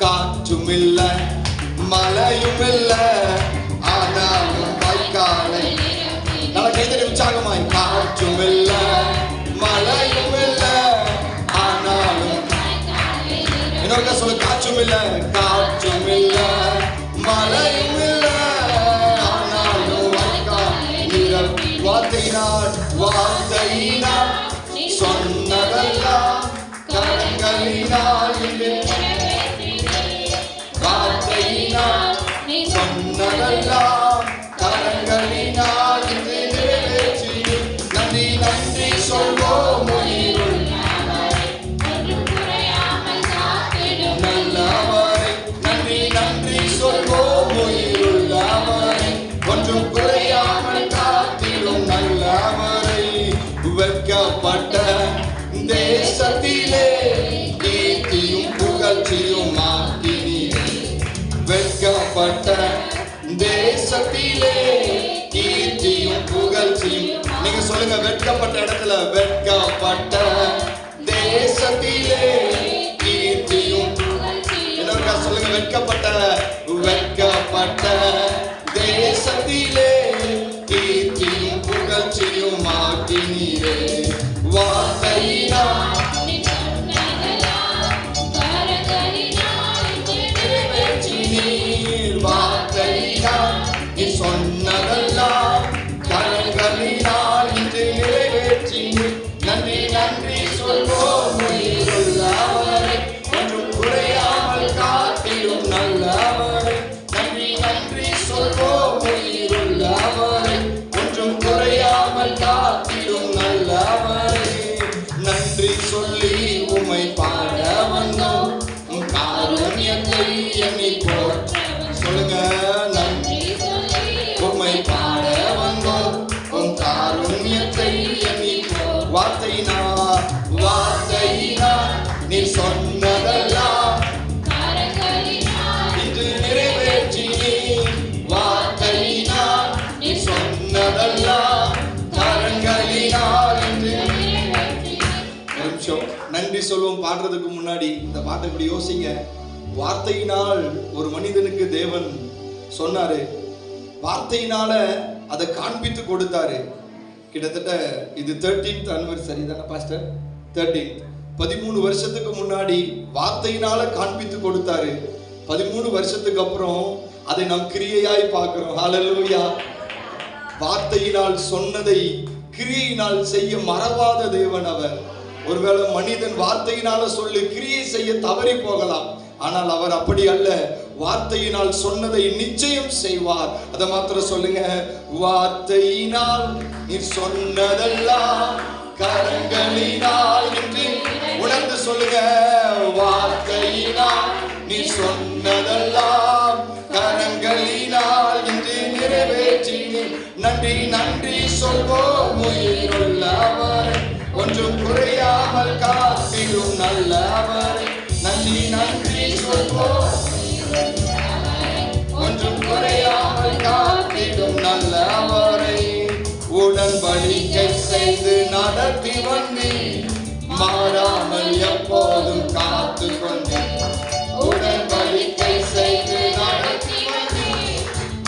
காற்றும் இல்ல மழையும் இல்ல ஆனாலும் வாய்க்காலை நல்ல கைதறி உற்சாகமாய் காற்றும் இல்ல மழையும் இல்ல ஆனாலும் இன்னொரு சொல்ல காற்றும் இல்ல மழையும் இல்ல ஆனாலும் வாய்க்கால் வார்த்தையினால் சொன்னதெல்லாம் கரங்களினால் வார்த்தையினால் சொன்னதெல்லாம் கரங்களினால் நிறைவேற்றி நன்றி நன்றி சொல்வோம் நல்லவரை நன்றி நன்றி சொல்வோம் உயிருள்ளவரை ஒன்றும் குறையாமல் காத்திடும் நல்லவரை வெட்கப்பட்ட தேசத்திலே கீர்த்தியும் புகழ்ச்சியும் ஆக்கினீரே வெட்கப்பட்ட தேசத்திலே கீர்த்தியும் புகழ்ச்சியும் நீங்க சொல்லுங்க வெட்கப்பட்ட இடத்துல வெட்கப்பட்ட தேசத்திலே கீர்த்தியும் இன்னொரு சொல்லுங்க வெட்கப்பட்ட தேசத்திலே கீர்த்தியும் புகழ்ச்சியும் ஆக்கினீரே வார்த்தையினால் நீ சொன்னதெல்லாம் கரங்களினால் இன்று நிறைவேற்றி நன்றி நன்றி சொல்வோம் உயிருள்ளவரை ஒன்றும் குறையாமல் காத்திடும் நல்லவரை நன்றி நன்றி சொல்வோம் உயிருள்ளவரை ஒன்றும் குறையாமல் காத்திடும் நல்லவரை நன்றி சொல்லி உம்மை பாட வந்தோம் உம் காருண்யத்தை எண்ணி போற்ற சொல்லுங்க நன்றி உம்மை பாட வந்தோம் உம் காருண்யத்தை எண்ணி வார்த்தையினால் நீ சொன்னதெல்லாம் இன்று நிறைவேற்றி வார்த்தையினால் நீ சொன்னதெல்லாம் கரங்களினால் இன்று நன்றி சொல்வோம். பாடுறதுக்கு முன்னாடி இந்த பாட்டை இப்படி யோசிங்க. வார்த்தையினால் ஒரு மனிதனுக்கு தேவன் சொன்னாரு, வார்த்தையினால அதை காண்பித்து கொடுத்தாரு. கிட்டத்தட்ட இது 13th anniversary தானே பாஸ்டர்? 13 வருஷத்துக்கு முன்னாடி வார்த்தையினால காண்பித்து கொடுத்தாரு. 13 வருஷத்துக்கு அப்புறம் அதை நாம் கிரியையாய் பார்க்கிறோம். ஹல்லேலூயா. வார்த்தையினால் சொன்னதை கிரியையினால் செய்ய மறவாத தேவன் அவர். ஒருவேளை மனிதன் வார்த்தையினால சொல்லி கிரியை செய்ய தவறி போகலாம், ஆனால் அவர் அப்படி அல்ல. வார்த்தையினால் சொன்னதை நிச்சயம் செய்வார். அதை மாத்திரம் சொல்லுங்க. வார்த்தையினால் நீ சொன்னதெல்லாம் கரங்களினால் என்று உணர்ந்து சொல்லுங்க. வார்த்தையினால் நீ சொன்னதெல்லாம் கரங்களினால் என்று நிறைவேற்றி நன்றி நன்றி சொல்வோம் உயிருள்ளவரை ஒன்றும் குறையாமல் காத்திடும் நல்லவரை நன்றி நன்றி சொல்வோம் ஒன்றும் குறையாமல் காத்திடும் நல்லவரை உடன்படிக்கை செய்து நடத்தி வந்தி மாறாமல் எப்போதும் காத்து கொண்டு உடன்படிக்கை செய்து நடத்தி வந்தி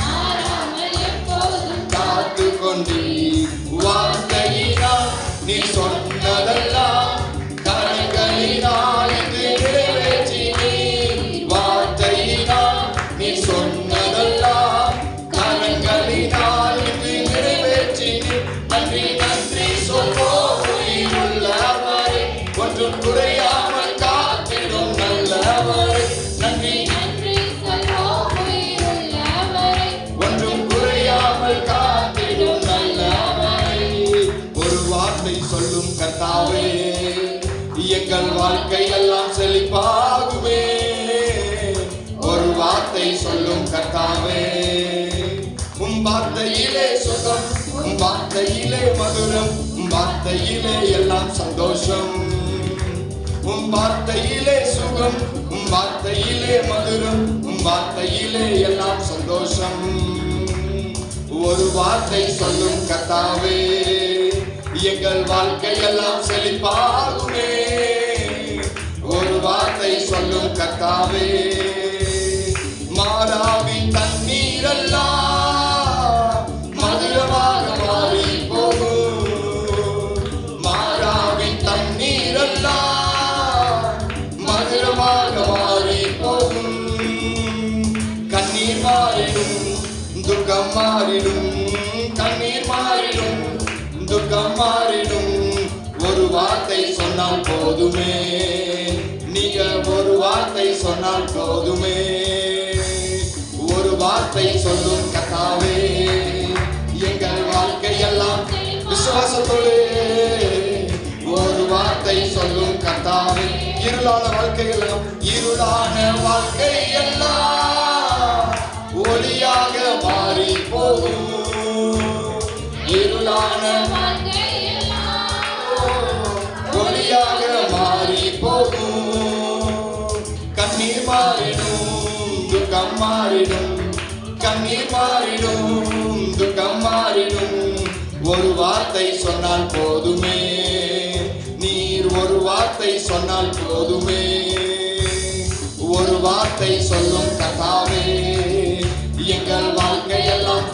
மாறாமல் எப்போதும் காத்து கொண்டு வார்த்தையினால் நீ சொன்னதெல்லாம் கரங்களினால் இன்று நிறைவேற்றி வார்த்தையினால் நீ சொன்னதெல்லாம் கரங்களினால் இன்று நிறைவேற்றி நன்றி நன்றி சொல்வோம் உயிருள்ளவரை ஒன்றும் குறையாமல் காத்திடும் நல்லவரை நன்றி நன்றி சொல்வோம் உயிருள்ளவரை ஒன்றும் குறையாமல் காத்திடும் நல்லவரை ஒரு வார்த்தை சொல்லும் கர்த்தாவே எங்கள் வாழ்க்கை எல்லாம் செழிப்பாகுமே. ஒரு வார்த்தை சொல்லும் கர்த்தாவே உம் வார்த்தையிலே சுகம் உம் வார்த்தையிலே மதுரம் உம் வார்த்தையிலே எல்லாம் சந்தோஷம் உம் வார்த்தையிலே சுகம் உம் வார்த்தையிலே மதுரம் உம் வார்த்தையிலே எல்லாம் சந்தோஷம். ஒரு வார்த்தை சொல்லும் கர்த்தாவே எங்கள் வாழ்க்கை எல்லாம் செழிப்பாகுமே. ஒரு வார்த்தை சொல்லும் கர்த்தாவே போதுமே. நீங்க ஒரு வார்த்தை சொன்னால் போதுமே. ஒரு வார்த்தை சொல்லும் கர்த்தாவே, எங்கள் வாழ்க்கையெல்லாம் விசுவாசத்தோடு ஒரு வார்த்தை சொல்லும் கர்த்தாவே. இருளான வாழ்க்கையெல்லாம் ஒளியாக மாறி போகும். இருளான ஒளியாக மாறி போகும். கண்ணீர் மாறிடும், துக்கம் மாறிடும். கண்ணீர் மாறிடும், துக்கம் மாறிடும். ஒரு வார்த்தை சொன்னால் போதுமே. நீர் ஒரு வார்த்தை சொன்னால் போதுமே. ஒரு வார்த்தை சொல்லும் கர்த்தாவே, எங்கள் வாழ்க்கையெல்லாம்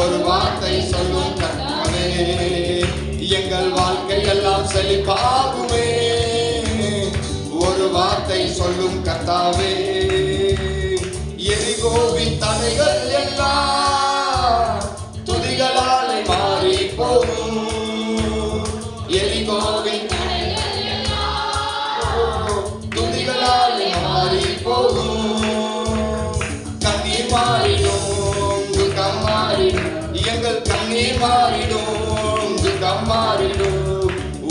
ஒரு வார்த்தை சொல்லும் கர்த்தாவே, எங்கள் வாழ்க்கையெல்லாம் செழிப்பாகுமே. ஒரு வார்த்தை சொல்லும் கர்த்தாவே, எரிகோவின் தடைகள் எல்லாம் துதிகளாலே மாறி போகும். எரிகோவின் துதிகளாலே மாறி போகும். கண்ணீர் மாறிடும், துக்கம் மாறிடும். எங்கள் கண்ணீர் மாறிடும், துக்கம் மாறிடும்.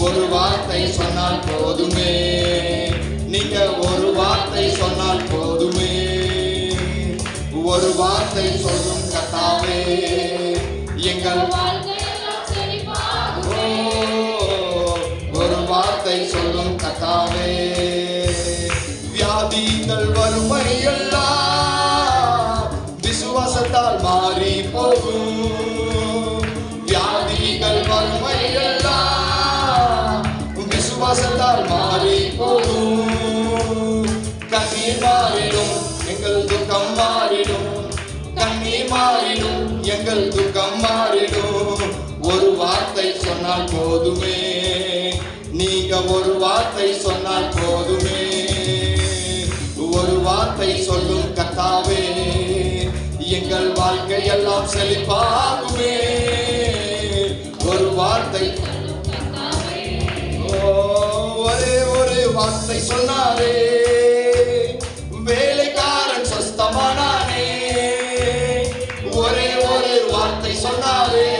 ஒரு வார்த்தை சொன்னால் போதுமே. நீங்க ஒரு வார்த்தை சொன்னால் போதுமே. ஒரு வார்த்தை சொல்லும் கர்த்தாவே, எங்கள் ஒரு வார்த்தை சொல்லும் கர்த்தாவே. வியாதிகள் வறுமை எல்லாம் விசுவாசத்தால் மாறி போகும். வியாதிகள் வறுமை எல்லாம் விசுவாசத்தால் மாறி போகும். கண்ணீர் மாறிடும், எங்கள் துக்கம் மாறிடும். கண்ணீர் மாறிடும், எங்கள் துக்கம் மாறிடும். ஒரு வார்த்தை சொன்னால் போதுமே. நீங்க ஒரு வார்த்தை சொன்னால் போதுமே. ஒரு வார்த்தை சொல்லும் கர்த்தாவே, எங்கள் வாழ்க்கையெல்லாம் செழிப்பாகுமே. ஒரு வார்த்தை, ஒரே ஒரு வார்த்தை சொன்னாரே, வேலைக்காரன் சொஸ்தமானானே. ஒரே ஒரு வார்த்தை சொன்னாரே,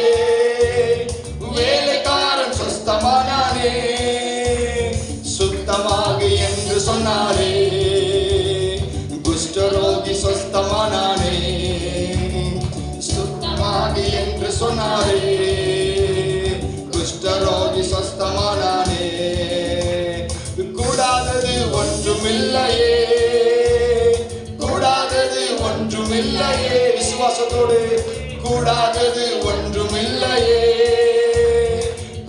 வேலைக்காரன் சொஸ்தமானானே. சுத்தமாகு என்று சொன்னாரே, குஷ்டரோகி சொஸ்தமானானே. சுத்தமாகு என்று சொன்னாரே, குஷ்டரோகி சொஸ்தமானானே. கூடாதது ஒன்றுமில்லையே, கூடாதது ஒன்றுமில்லையே. விசுவாசத்தோடு கூடாதது ஒன்றுமில்லையே,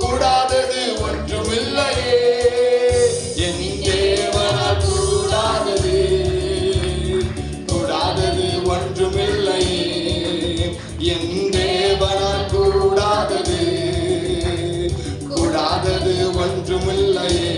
கூடாதது ஒன்றுமில்லையே. என் தேவனால் கூடாதது, கூடாதது ஒன்றுமில்லையே. என் தேவனால் கூடாதது, கூடாதது ஒன்றுமில்லையே.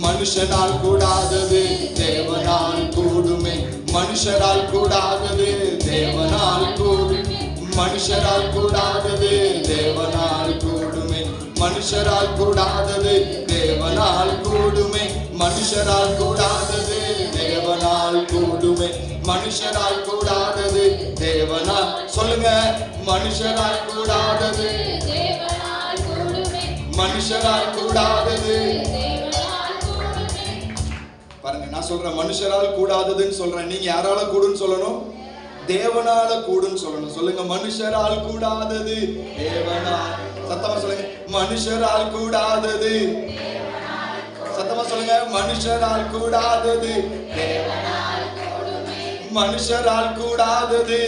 மனுஷனால் கூடாதது தேவனால் கூடுமே. மனுஷரால் கூடாதது தேவனால் கூடுமே. மனுஷரால் கூடாதது தேவனால் கூடுமே. மனுஷரால் கூடாதது தேவனால் கூடுமே. மனுஷரால் கூடாதது தேவனால் கூடுமே. மனுஷரால் கூடாதது தேவனால், சொல்லுங்க, மனுஷரால் கூடாதது தேவனால் கூடுமே. மனுஷரால் கூடாதது பாருங்க, நான் சொல்றேன் மனுஷரால் கூடாததுன்னு சொல்றேன். நீங்க யாரால கூடுன்னு சொல்லணும்? தேவனால கூடுன்னு சொல்லணும். சொல்லுங்க, மனுஷரால் கூடாதது தேவனால். சத்தமா சொல்லுங்க, மனுஷரால் கூடாதது. சத்தமா சொல்லுங்க, மனுஷரால் கூடாதது தேவனால் கூடுமே. மனுஷரால் கூடாதது.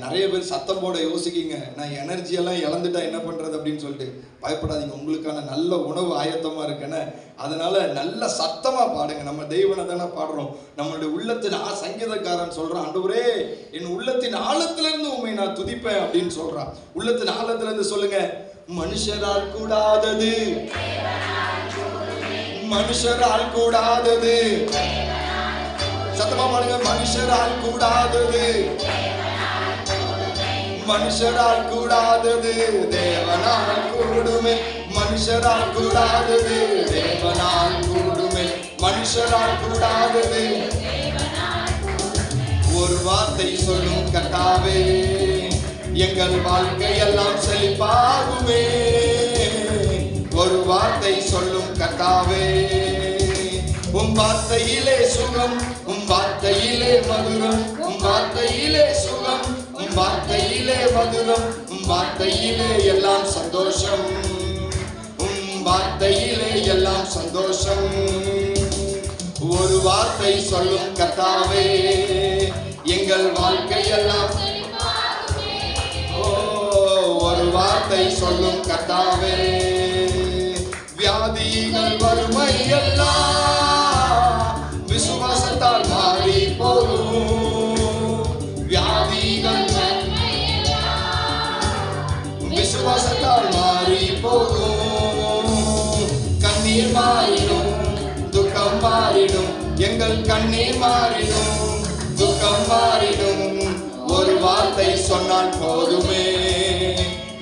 நிறைய பேர் சத்தம் போட யோசிக்கிங்க, நான் எனர்ஜி எல்லாம் இழந்துட்டா என்ன பண்றது அப்படின்னு சொல்லிட்டு. பயப்படாதீங்க, உங்களுக்கான நல்ல உணவு ஆயத்தமா இருக்குன்னு. அதனால நல்ல சத்தமா பாடுங்க. நம்ம தெய்வனை தானே பாடுறோம். நம்மளுடைய உள்ளத்தின் சங்கீதக்காரன் சொல்றான், ஆண்டவரே என் உள்ளத்தின் ஆழத்திலிருந்து உண்மை நான் துதிப்பேன் அப்படின்னு சொல்றான். உள்ளத்தின் ஆழத்திலிருந்து சொல்லுங்க, மனுஷரால் கூடாதது, மனுஷரால் கூடாதது. சத்தமா பாடுங்க, மனுஷரால் கூடாதது, மனுஷரால் கூடாதது தேவனால் கூடுமே. மனுஷரால் கூடாதது தேவனால் கூடுமே. மனுஷரால் கூடாதது. ஒரு வார்த்தை சொல்லும் கர்த்தாவே, எங்கள் வாழ்க்கையெல்லாம் செழிப்பாகுமே. ஒரு வார்த்தை சொல்லும் கர்த்தாவே, உம் வார்த்தையிலே சுகம், உம் வார்த்தையிலே மதுரம், உம் வார்த்தையிலே சுகம், உம் வார்த்தையிலே மதுரம், உம் வார்த்தையிலே எல்லாம் சந்தோஷம், உம் வார்த்தையிலே எல்லாம் சந்தோஷம். ஒரு வார்த்தை சொல்லும் கர்த்தாவே, எங்கள் வாழ்க்கையெல்லாம். ஒரு வார்த்தை சொல்லும் கர்த்தாவே, வியாதிகள் வறுமை எல்லாம் விசுவாசத்தால் மாறி போகும். வியாதிகள் விசுவாசத்தால் மாறி போகும். கண்ணீர் மாறிடும், துக்கம் மாறிடும். எங்கள் கண்ணீர் மாறிடும், துக்கம் மாறிடும். ஒரு வார்த்தை சொன்னால் போதுமே.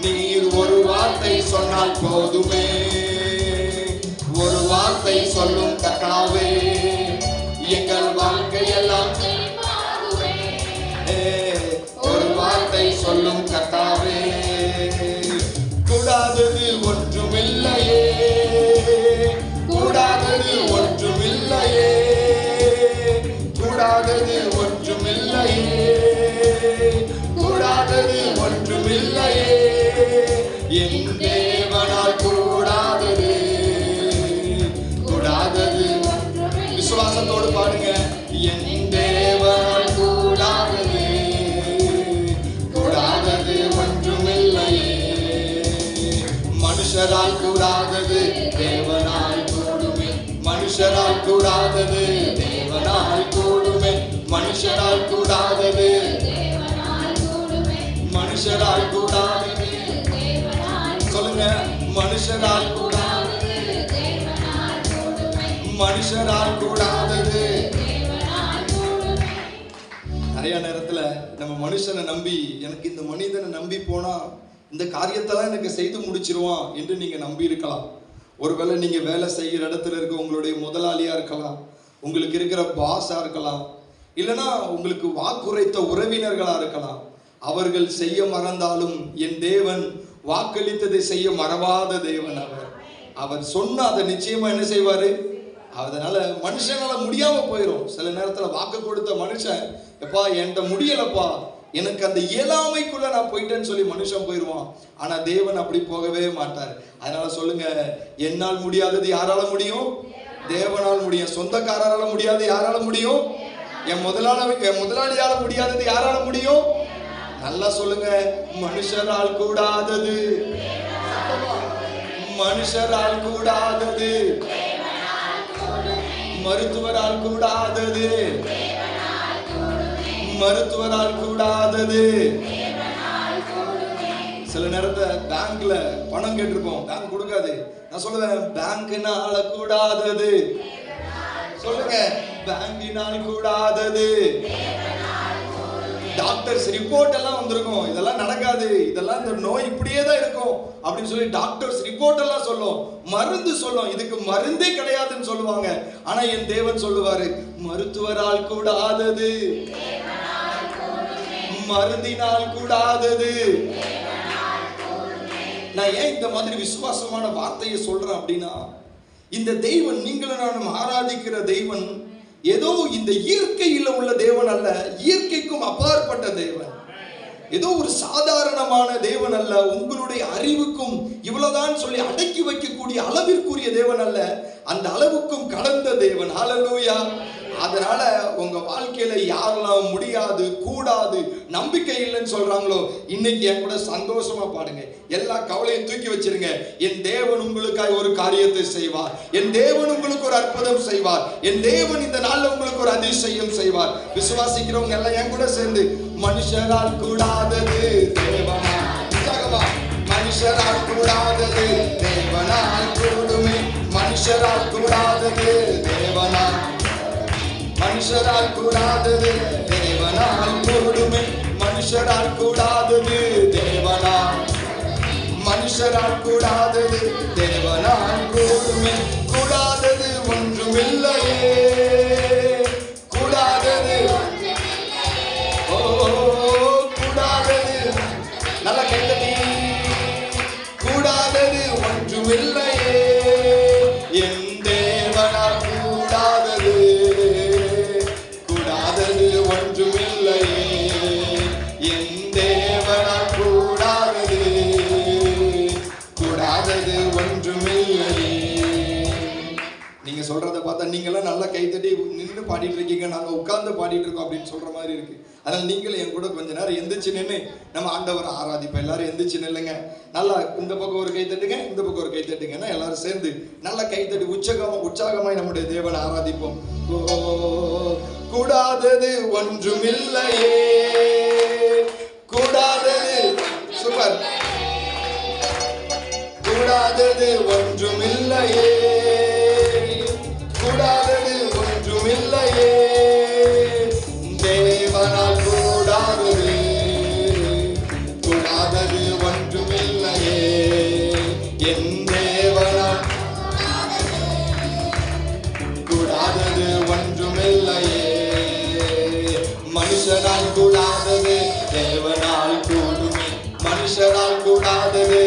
நீர் ஒரு வார்த்தை சொன்னால் போதுமே. ஒரு வார்த்தை சொல்லும் கர்த்தாவே, எங்கள் வாழ்க்கையெல்லாம். ஒரு வார்த்தை சொல்லும் கர்த்தாவே, கூடாதது ஒன்றுமில்லையே, கூடாதது ஒன்றுமில்லையே, கூடாதது ஒன்றுமில்லையே, கூடாதது ஒன்றுமில்லையே. என் தேவனால் கூடாதது, கூடாதது. விசுவாசத்தோடு பாடுங்க. என் தேவனால் கூடாதது, கூடாதது ஒன்றுமில்லையே. மனுஷரால் கூடாதது தேவனால் கூடுமே. மனுஷரால் கூடாதது தேவனால் கூடுமே. மனுஷரால் கூடாதது, மனுஷரால் கூடாதது. சொல்லுங்க, மனுஷரால் கூடாதது, மனுஷரால் கூடாதது. நிறைய நேரத்துல நம்ம மனுஷனை நம்பி, எனக்கு இந்த மனிதனை நம்பி போனா இந்த காரியத்தெல்லாம் எனக்கு செய்து முடிச்சிருவான் என்று நீங்க நம்பி இருக்கலாம். ஒருவேளை நீங்க வேலை செய்கிற இடத்துல இருக்க உங்களுடைய முதலாளியா இருக்கலாம், உங்களுக்கு இருக்கிற பாஸா இருக்கலாம், இல்லைன்னா உங்களுக்கு வாக்குரைத்த உறவினர்களா இருக்கலாம். அவர்கள் செய்ய மறந்தாலும் என் தேவன் வாக்களித்ததை செய்ய மறவாத தேவன். அவர் சொன்ன அதை நிச்சயமா என்ன செய்வாரு. அதனால மனுஷனால முடியாம போயிடும். சில நேரத்துல வாக்கு கொடுத்த மனுஷன், எப்பா என்கிட்ட முடியலப்பா, எனக்கு அந்த இயலாமைக்குள்ள நான் போயிட்டேன்னு சொல்லி மனுஷன் போயிடுவான். ஆனா தேவன் அப்படி போகவே மாட்டார். அதனால சொல்லுங்க, என்னால் முடியாதது யாரால முடியும்? தேவனால் முடியும். சொந்தக்காரரால முடியாது, யாரால முடியும்? என் முதலாளியால முடியாதது யாரால முடியும்? நல்லா சொல்லுங்க, மனுஷரால் கூடாதது, மனுஷரால் கூடாதது, மருத்துவரால் கூடாதது, மருத்துவரால் கூடாதது. சில நேரத்துல பேங்க்ல பணம் கேட்டிருப்போம், பேங்க் கொடுக்காது. நான் சொல்லுவேன், பேங்க்னால கூடாதது. சொல்லுங்க, பேங்கினால் கூடாதது. டாக்டர்ஸ் ரிப்போர்ட் எல்லாம் வந்திருக்கும், இதெல்லாம் நடக்காது, இதெல்லாம் இந்த நோய் இப்படியே தான் இருக்கும் அப்படின்னு சொல்லி டாக்டர்ஸ் ரிப்போர்ட் எல்லாம் சொல்லும், மருந்து சொல்லும், இதுக்கு மருந்தே கிடையாதுன்னு சொல்லுவாங்க. ஆனா என் தேவன் சொல்லுவாரு, மருத்துவரால் கூடாதது, மருந்தினால் கூடாதது. நான் ஏன் இந்த மாதிரி விசுவாசமான வார்த்தையை சொல்றேன் அப்படின்னா, இந்த தெய்வன், நீங்களும் நானும் ஆராதிக்கிற தெய்வன் ஏதோ இந்த இயற்கையில் உள்ள தேவன் அல்ல, இயற்கைக்கும் அப்பாற்பட்ட தேவன். ஏதோ ஒரு சாதாரணமான தேவன் அல்ல, உங்களுடைய அறிவுக்கும் இவ்வளவுதான் சொல்லி அடக்கி வைக்கக்கூடிய அளவிற்குரிய தேவன் அல்ல, அந்த அளவுக்கும் கடந்த தேவன். ஹல்லேலூயா. அதனால உங்க வாழ்க்கையில யாரெல்லாம் முடியாது, கூடாது, நம்பிக்கை இல்லைன்னு சொல்றாங்களோ, இன்னைக்கு என் கூட சந்தோஷமா பாடுங்க. எல்லா கவலையும் தூக்கி வச்சிருங்க. என் தேவன் உங்களுக்காக ஒரு காரியத்தை செய்வார். என் தேவன் உங்களுக்கு ஒரு அற்புதம் செய்வார். என் தேவன் இந்த நாள்ல உங்களுக்கு ஒரு அதிசயம் செய்வார். விசுவாசிக்கிறவங்க எல்லாம் என் கூட சேர்ந்து, மனுஷரால் கூடாதது தேவனால், மனுஷரால் கூடாதது தேவனால் கூடுமே. மனுஷரால் கூடாதது தேவனால், மனுஷரால் கூடாதது தேவனால் கூடுமே. மனுஷரால் கூடாதது மனுஷரால் கூடாதது தேவனால் கூடுமே. கூடாதது ஒன்றுமில்லையே, கூடாதது ஓ கூடாதது நல்ல கைத்தட்டி. கூடாதது ஒன்றுமில்லையே, என் தேவனால் கூடாதது, கூடாதது ஒன்றுமில்லையே, என் தேவனால் கூடாதது, கூடாதது ஒன்றுமில்லையே. நீங்க சொல்றதை பார்த்தா நீங்களாம் நல்லா கைத்தட்டி நின்று பாடிட்டு இருக்கீங்க, நாங்க உட்கார்ந்து பாடிட்டு இருக்கோம் அப்படின்னு சொல்ற மாதிரி இருக்கு. அதனால நீங்களும் என் கூட கொஞ்ச நேரம் எந்திரிச்சு நின்று நம்ம ஆண்டவரை ஆராதிப்போம். எல்லாரும் எந்திரிச்சு நில்லுங்க. நல்லா இந்த பக்கம் ஒரு கை தட்டுங்க, இந்த பக்கம் ஒரு கை தட்டுங்கன்னா எல்லாரும் சேர்ந்து நல்லா கைத்தட்டி உற்சாகமாய் நம்முடைய தேவனை ஆராதிப்போம். கூடாதது ஒன்றுமில்லையே, கூடாதது சூப்பர், கூடாதது ஒன்றுமில்லையே, கூடாதது ஒன்றுமில்லையே, தேவனால் கூடாதது, கூடாதது ஒன்றுமில்லையே, என் தேவனால் கூடாதது ஒன்றுமில்லையே. மனுஷரால் கூடாதது தேவனால் கூடுமே, மனுஷரால் கூடாதது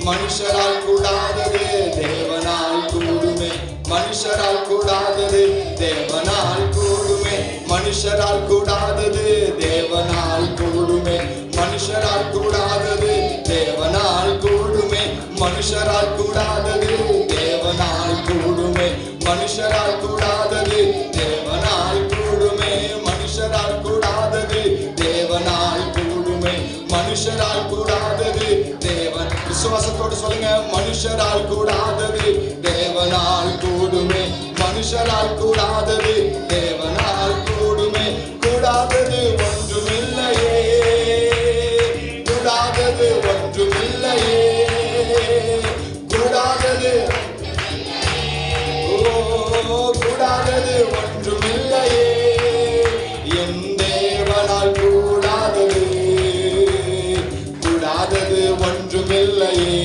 மனுஷரால் கூடாதது தேவனால் கூடுமே, மனுஷரால் கூடாதது தேவனால் கூடுமே, மனுஷரால் கூடாதது தேவனால் கூடுமே, மனுஷரால் கூடாதது தேவனால் கூடுமே, மனுஷரால் கூடாதது தேவனால் கூடுமே, மனுஷரால் கூடாதது தேவனால் கூடுமே, மனுஷரால் கூடாதது தேவனால் கூடுமே, மனுஷரால் கூடாதது தேவன். விசுவாசத்தோடு சொல்லுங்க, மனுஷரால் கூடாதது தேவனால் கூடுமே, மனுஷரால் கூடாதது தேவனால் கூடுமே, கூடாதது ஒன்றுமில்லையே, கூடாதது ஒன்றுமில்லையே, கூடாதது கூடாதது ஒன்றுமில்லையே, என் தேவனால் கூடாதது, கூடாதது ஒன்றுமில்லையே,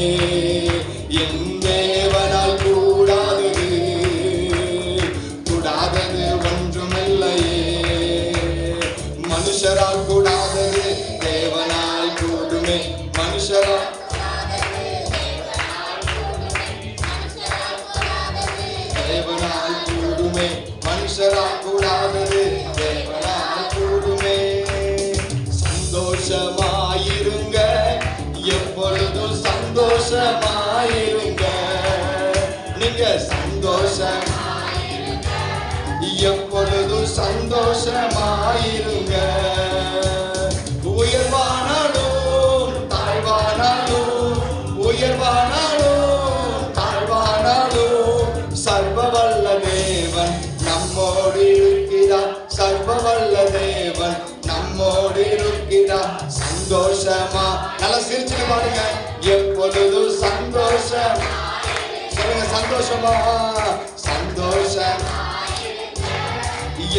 என் தேவனால் கூடாதது, கூடாதது ஒன்றுமில்லையே. மனுஷரால் கூடாதது தேவனால் கூடுமே, மனுஷரால் தேவனால் கூடுமே, மனுஷரால் கூடாதது தேவனால் கூடுமே. சந்தோஷமாயிருங்க, எப்பொழுதும் சந்தோஷமாயிருங்க, நீங்க சந்தோஷமாயிருங்க, எப்பொழுதும் சந்தோஷமாயிருங்க. உயர்வானாலும் தாழ்வானாலும், உயர்வானாலும் தாழ்வானாலும், சர்வவல்ல தேவன் நம்மோடு இருக்கிறார், சர்வவல்ல தேவன் நம்மோடு இருக்கிறார். சந்தோஷமா நல்லா சிரிச்சுட்டு பாருங்க, எப்பொழுதும் சந்தோஷம் சொல்லுங்க, சந்தோஷமா சந்தோஷம்,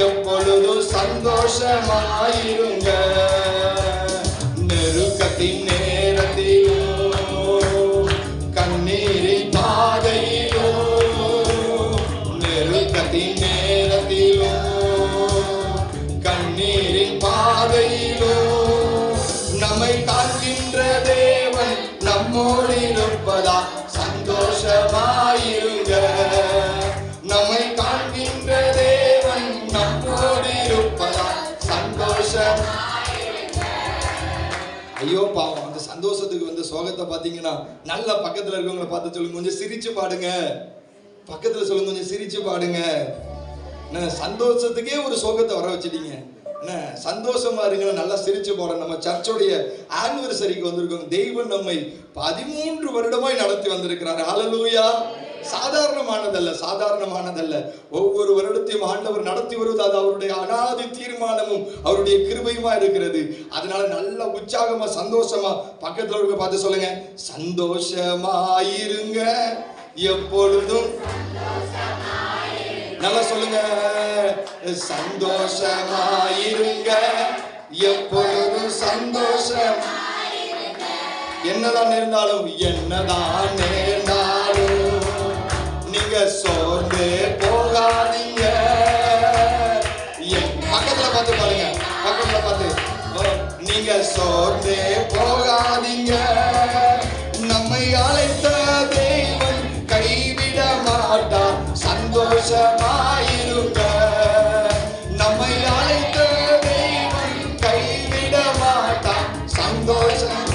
எப்பொழுதும் சந்தோஷமாயிருங்க. நெருக்கத்தின் நேரத்திலும் கண்ணீரின் பாதையிலும், நெருக்கத்தின் நேரத்திலும் கண்ணீரின் பாதையிலும், நம்மை காக்கின்ற தேவன் நம்மோடு இருப்பதா சந்தோஷமாயிருங்க. நம்மை காண்கின்ற தேவன் நம்மோடு இருப்பதா சந்தோஷம். ஐயோ பாவம், அந்த சந்தோஷத்துக்கு வந்து சோகத்தை பாத்தீங்கன்னா நல்ல பக்கத்துல இருக்கவங்களை பார்த்து சொல்லுங்க, கொஞ்சம் சிரிச்சு பாடுங்க. பக்கத்துல சொல்லுங்க, கொஞ்சம் சிரிச்சு பாடுங்க. சந்தோஷத்துக்கே ஒரு சோகத்தை வர வச்சிட்டீங்க. சந்தோஷமா இருங்க, நல்லா சிரிச்சு போற. நம்ம சர்ச்சோடைய ஆனிவர்சரிக்கு வந்திருக்கோம். தெய்வம் நம்மை 13 வருடமாய் நடத்தி வந்திருக்கிறார். ஹல்லேலூயா. சாதாரணமானதல்ல, சாதாரணமானதல்ல. ஒவ்வொரு வருடத்தையும் ஆண்டவர் நடத்தி வருவது அது அவருடைய அனாதி தீர்மானமும் அவருடைய கிருபையுமா இருக்கிறது. அதனால நல்ல உற்சாகமா சந்தோஷமா பக்கத்துல இருக்க பார்த்து சொல்லுங்க, சந்தோஷமாயிருங்க எப்பொழுதும். நல்லா சொல்லுங்க, சந்தோஷமாயிருங்க எப்பொழுதும் சந்தோஷம். என்னதான் நேர்ந்தாலும் நீங்க சோர்ந்து போகாதீங்க. பக்கத்துல பார்த்து பாருங்க, பக்கத்துல பார்த்து, நீங்க சோர்ந்து போகாதீங்க. நம்மை அழைத்த தேவன் கைவிட மாட்டார், சந்தோஷமாயிருங்க. நம்மை அழைத்த தேவன் கைவிட மாட்டார், சந்தோஷமாயிருங்க.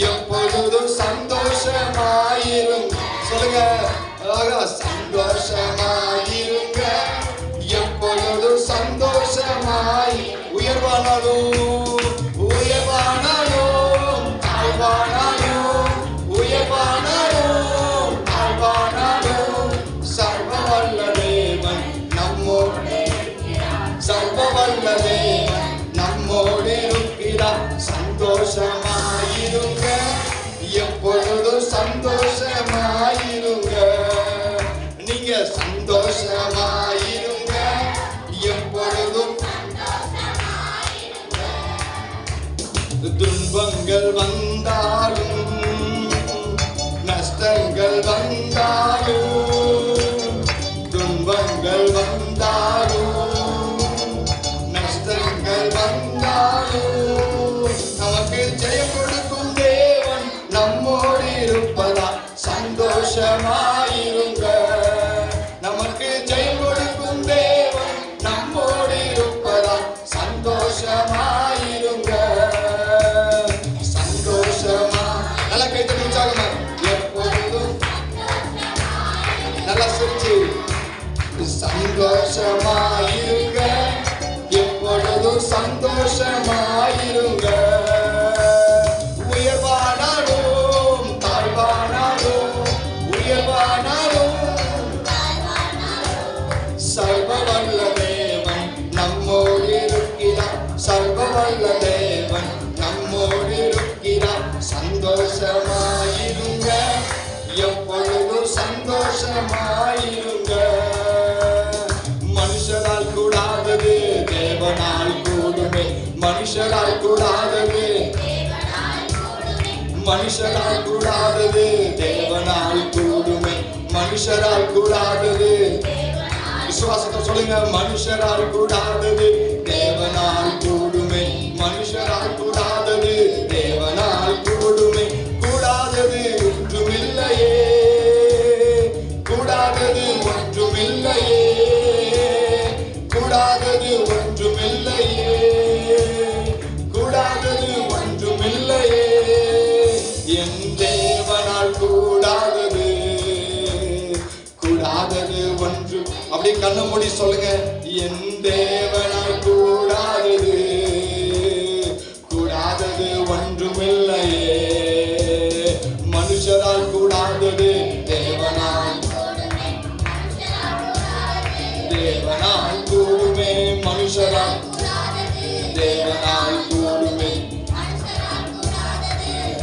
எப்பொழுதும் சந்தோஷமாயிருங்க. சொல்லுங்க, சந்தோஷமாயிருங்க. எப்பொழுதும் சந்தோஷமாய், உயர்வானாலும் தாழ்வானாலும், உயர்வானாலும் தாழ்வானாலும், சர்வவல்ல தேவன் நம்மோடு, சர்வவல்ல தேவன் நம்மோடு இருக்கிறார். சந்தோஷமாயிருங்க. எப்பொழுதும் சந்தோஷமாயிருங்க. நீங்க சந்தோஷமாயிருங்க. எப்பொழுதும் துன்பங்கள் வந்தாலும் நஷ்டங்கள் வந்தாலும், துன்பங்கள் வந்தாலும் நஷ்டங்கள் வந்தாலும், நமக்கு ஜெயம் கொடுக்கும் தேவன் நம்மோடு இருப்பதா சந்தோஷமாயிருங்க. நமக்கு ஜெயம் கொடுக்கும் தேவன் நம்மோடு இருப்பதா சந்தோஷமாயிருங்க. சந்தோஷமா, நல்லா கைத்தடி உற்சாகமா, எப்பொழுதும் நல்லா சிரிச்சு, சந்தோஷமாயிருங்க. எப்பொழுதும் சந்தோஷமாயிருங்க. உயர்வானாலும் தாழ்வானாலும், உயர்வானாலும் சர்வவல்ல தேவன் நம்மோடு இருக்கிறார். சர்வவல்ல தேவன் நம்மோடு இருக்கிறார். சந்தோஷமாயிருங்க. எப்பொழுதும் சந்தோஷமாயிருங்க. மனுஷரால் கூடாதது தேவனால் கூடுமே. மனுஷரால் கூடாதது, மனுஷரால் கூடாதது தேவனால் கூடுமே. மனுஷரால் கூடாதது, விசுவாசத்தை சொல்லுங்க, மனுஷரால் கூடாதது தேவனால் கூடுமே. மனுஷரால் கூடாதது தேவனால் கூடுமே. கூடாதது ஒன்றுமில்லையே, கூடாதது ஒன்றுமில்லையே, கூடாதது ஒன்றுமில்லையே, கூடாதது ஒன்றுமில்லையே. என் தேவனால் கூடாதது, கூடாதது ஒன்று. அப்படி கண்ண மூடி சொல்லுங்க, என் தேவனால் கூடாதது, கூடாதது ஒன்றுமில்லையே. மனுஷரால் கூடாதது தேவனால், தேவனால் கூடுமே. மனுஷரால், தேவனால் கூடுமே,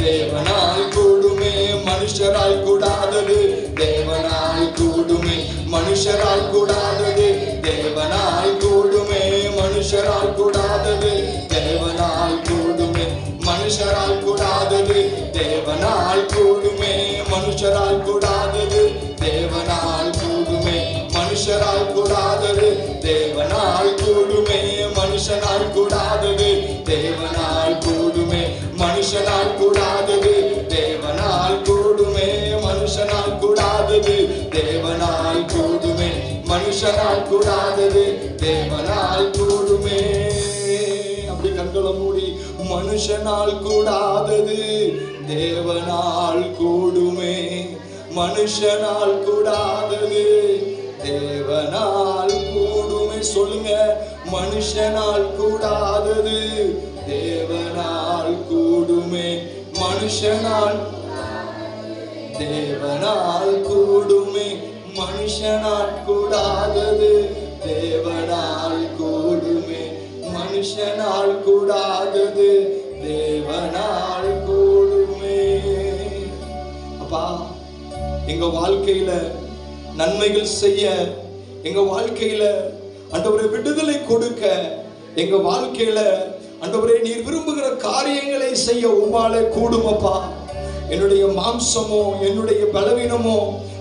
தேவனால் கூடுமே. மனுஷரால் கூடாதது தேவனால் கூடுமே. மனுஷரால் கூடாதது தேவனால் கூடுமே. மனுஷரால் கூடாதது தேவனால் கூடுமே. மனுஷரால் கூடாதது தேவனால் கூடுமே. மனுஷரால் கூடாதது தேவனால் கூடுமே. மனுஷரால் கூடாதது தேவனால் கூடுமே. மனுஷனால் கூடாதது தேவனால் கூடுமே. மனுஷனால் கூடாதது தேவனால் கூடுமே. மனுஷனால் கூடாதது தேவனால் கூடுமே. மனுஷனால் கூடாதது தேவனால் கூடுமே. அப்படி கண்களை மூடி, மனுஷனால் கூடாதது தேவனால் கூடுமே. மனுஷனால் கூடாதது தேவனால் கூடுமே. சொல்லுங்க, மனுஷனால் கூடாதது தேவனால் கூடுமே. மனுஷனால், தேவனால் கூடுமே. மனுஷனால் கூடாதது தேவனால் கூடுமே. மனுஷனால் கூடாதது தேவனால் கூடுமே. அப்பா, எங்க வாழ்க்கையில நன்மைகள் செய்ய, எங்க வாழ்க்கையில ஆண்டவரே விடுதலை கொடுக்க எங்க வாழ்க்கையில ஆண்டவரே நீர் விரும்புகிற காரியங்களை செய்ய உம்மாலே கூடுமப்பா. என்னுடைய மாம்சமோ என்னுடைய பலவீனமோ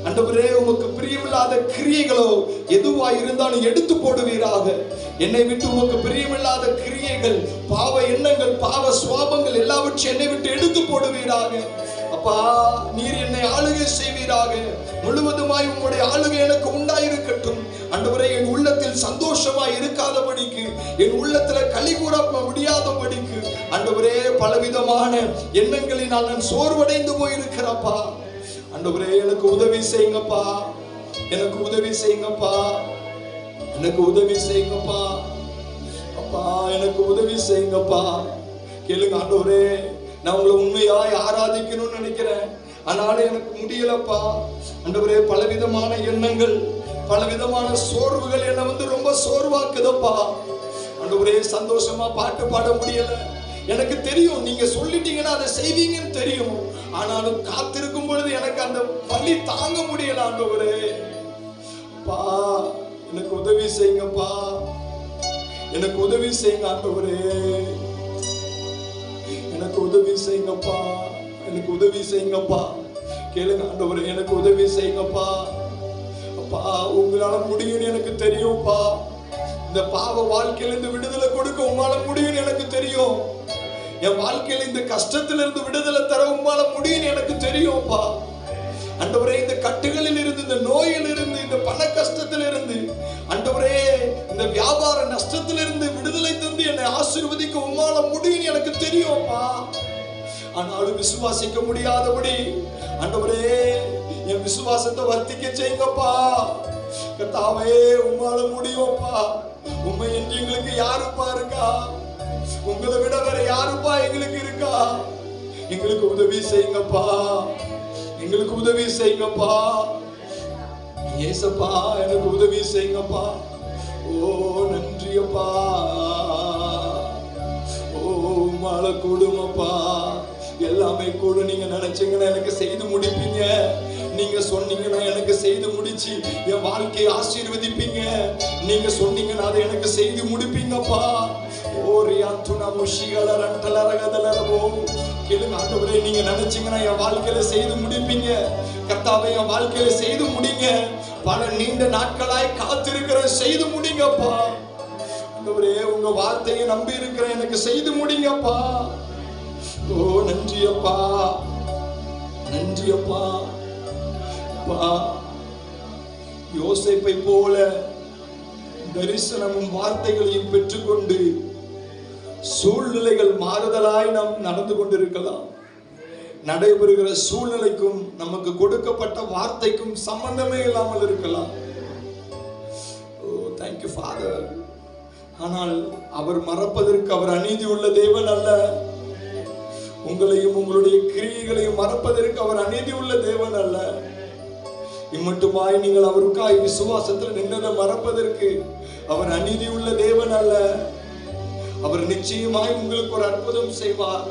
ஆண்டவரே உமக்கு பிரியமில்லாத கிரியைகளோ எதுவா இருந்தாலும் எடுத்து போடுவீராக. என்னை விட்டு உமக்கு பிரியமில்லாத கிரியைகள், பாவ எண்ணங்கள், பாவ சுவாபங்கள் எல்லாவற்றையும் என்னை விட்டு எடுத்து போடுவீராக. அப்பா நீர் என்னை ஆளுகை செய்வீராக. முழுவதுமாய் உங்களுடைய ஆளுகை எனக்கு உண்டாயிருக்கட்டும். ஆண்டவரே என் உள்ளத்தில் சந்தோஷமாய் இருக்காதபடிக்கு, என் உள்ளத்துல களி கூற முடியாதபடிக்கு ஆண்டவரே பலவிதமான எண்ணங்களினால் நான் சோர்வடைந்து போயிருக்கிறப்பா. ஆண்டவரே எனக்கு உதவி செய்யுங்கப்பா, எனக்கு உதவி செய்யுங்கப்பா, எனக்கு உதவி செய்யுங்கப்பா. அப்பா எனக்கு உதவி செய்யுங்கப்பா. கேளுங்க ஆண்டவரே, நான் உங்களை உண்மையாய் ஆராதிக்கணும்னு நினைக்கிறேன், ஆனாலும் எனக்கு முடியலப்பா. ஆண்டவரே பலவிதமான எண்ணங்கள், பலவிதமான சோர்வுகள் என்னை ரொம்ப சோர்வாக்குதப்பா. ஆண்டவரே சந்தோஷமா பாட்டு பாட முடியல. எனக்கு தெரியும் நீங்க சொல்லிட்டீங்கன்னா அதை செய்வீங்கன்னு தெரியும், ஆனாலும் காத்திருக்கும் பொழுது எனக்கு அந்த வலி தாங்க முடியல. ஆண்டவரே அப்பா எனக்கு உதவி செய்யுங்கப்பா, எனக்கு உதவி செய்யுங்க ஆண்டவரே, எனக்கு உதவி செய்யுங்கப்பா, எனக்கு உதவி செய்யுங்கப்பா. கேளுங்க ஆண்டவரே, எனக்கு உதவி செய்யுங்கப்பா. அப்பா உங்களால முடியும்னு எனக்கு தெரியும்ப்பா. இந்த பாவ வாழ்க்கையில இருந்து விடுதலை கொடுக்க உங்களால முடியும்னு எனக்கு தெரியும். என் வாழ்க்கையில இந்த கஷ்டத்துல இருந்து விடுதலை தர உங்களால முடியும்னு எனக்கு தெரியும்ப்பா. ஆண்டவரே இந்த கட்டுகளில் இருந்து, இந்த நோயில் இருந்து, இந்த பண கஷ்டத்துல இருந்து, ஆண்டவரே இந்த வியாபார நஷ்டத்திலிருந்து விடுதலை தந்து என்னை ஆசீர்வதிக்க உம்மால முடியும்னு எனக்கு தெரியும்ப்பா. ஆனாலும் விசுவாசிக்க முடியாதபடி ஆண்டவரே என் விசுவாசத்தை வர்த்திக்க செய்யுங்கப்பா. கர்த்தாவே உம்மால முடியும்ப்பா. உண்மை என்று எங்களுக்கு யாருப்பா இருக்கா? உங்களை விட வேற யாருப்பா எங்களுக்கு இருக்கா? எங்களுக்கு உதவி செய்யுங்கப்பா, எங்களுக்கு உதவி செய்யுங்கப்பா. ஏசப்பா எனக்கு உதவி செய்யுங்கப்பா. ஓ நன்றியப்பா, ஓ உம்மால கூடுமப்பா. எல்லாமே கூட நீங்க நினைச்சீங்கன்னா எனக்கு செய்து முடிப்பீங்க. நீங்க சொன்னீங்கன்னா எனக்கு செய்து முடிச்சு என் வாழ்க்கையை ஆசீர்வதிப்பீங்க. நீங்க சொன்னீங்கன்னா அதை எனக்கு செய்து முடிப்பீங்கப்பா. ஆண்டவரே நீங்க நினைச்சீங்கன்னா என் வாழ்க்கையில செய்து முடிப்பீங்க. கர்த்தாவே என் வாழ்க்கையில செய்து முடிங்க. பல நீண்ட நாட்களாய் காத்திருக்கிற செய்து முடிங்கப்பா. ஆண்டவரே உங்க வார்த்தையை நம்பி இருக்கிற எனக்கு செய்து முடிங்கப்பா. ஓ நன்றியப்பா, நன்றியப்பா. யோசேப்பை போல தரிசனமும் வார்த்தைகளையும் பெற்றுக்கொண்டு சூழ்நிலைகள் மாறுதலாய் நாம் நடந்து கொண்டிருக்கலாம். நடைபெறுகிற சூழ்நிலைக்கும் நமக்கு கொடுக்கப்பட்ட வார்த்தைக்கும் சம்பந்தமே இல்லாமல் இருக்கலாம். Thank you Father. ஆனால் அவர் மறப்பதற்கு அவர் அநீதி உள்ள தேவன் அல்ல. உங்களையும் உங்களுடைய கிரியைகளையும் மறப்பதற்கு அவர் அநீதி உள்ள தேவன் அல்ல. இம்மட்டுமாய் நீங்கள் அவருக்காய் விசுவாசத்தில் நின்றதை மறப்பதற்கு அவர் அநீதி உள்ள தேவன் அல்ல. அவர் நிச்சயமாய் உங்களுக்கு ஒரு அற்புதம் செய்வார்.